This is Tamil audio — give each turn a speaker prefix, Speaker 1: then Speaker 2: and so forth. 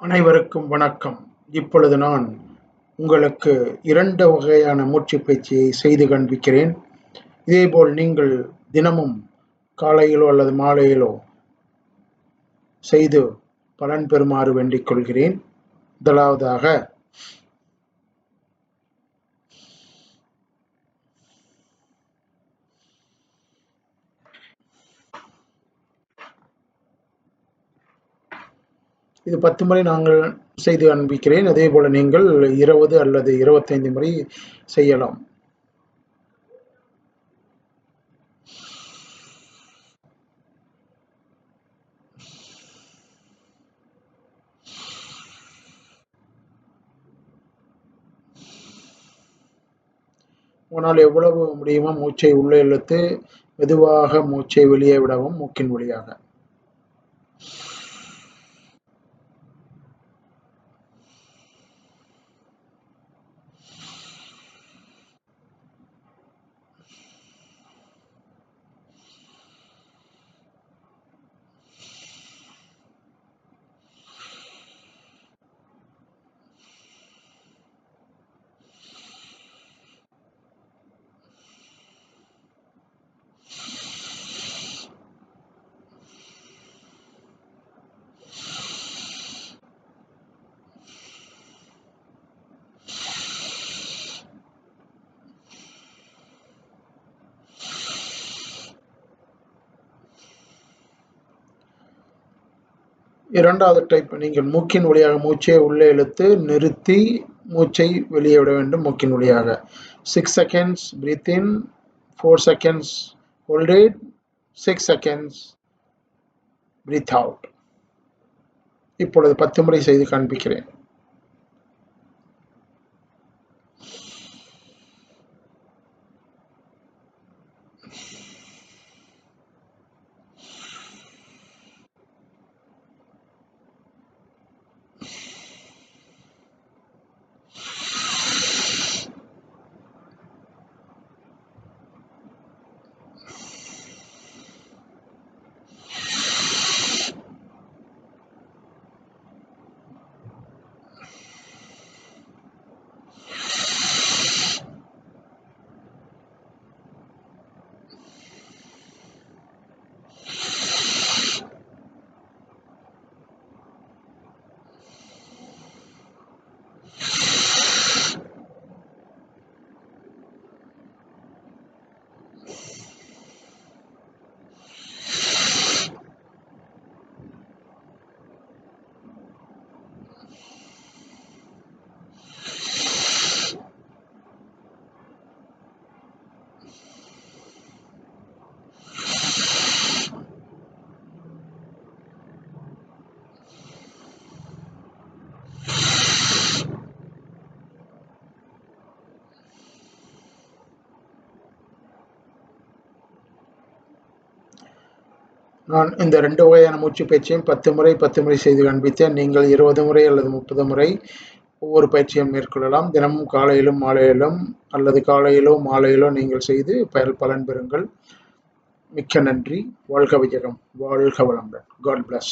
Speaker 1: அனைவருக்கும் வணக்கம். இப்பொழுது நான் உங்களுக்கு 2 வகையான மூச்சுப் பயிற்சியை செய்து காண்பிக்கிறேன். இதேபோல் நீங்கள் தினமும் காலையிலோ அல்லது மாலையிலோ செய்து பலன் பெறுமாறு வேண்டிக் கொள்கிறேன். முதலாவதாக இது 10 முறை நாங்கள் செய்து காண்பிக்கிறேன். அதேபோல நீங்கள் 20 அல்லது 25 முறை செய்யலாம். உங்களால் எவ்வளவு முடியுமோ மூச்சை உள்ளே இழுத்து மெதுவாக மூச்சை வெளியே விடவும் மூக்கின் வழியாக. இரண்டாவது டைப், நீங்கள் மூக்கின் வழியாக மூச்சை உள்ளே இழுத்து நிறுத்தி மூச்சை வெளியே விட வேண்டும். மூக்கின் வழியாக 6 seconds breathe in, 4 seconds hold it, 6 seconds breathe out. இப்பொழுது 10 முறை செய்து காண்பிக்கிறேன். நான் இந்த 2 வகையான மூச்சுப் பயிற்சியும் 10 முறை செய்து காண்பித்தேன். நீங்கள் 20 முறை அல்லது 30 முறை ஒவ்வொரு பயிற்சியும் மேற்கொள்ளலாம். தினமும் காலையிலும் மாலையிலும் அல்லது காலையிலோ மாலையிலோ நீங்கள் செய்து பலன் பெறுங்கள். மிக்க நன்றி. வாழ்க வையகம், வாழ்க வளமுடன். God bless.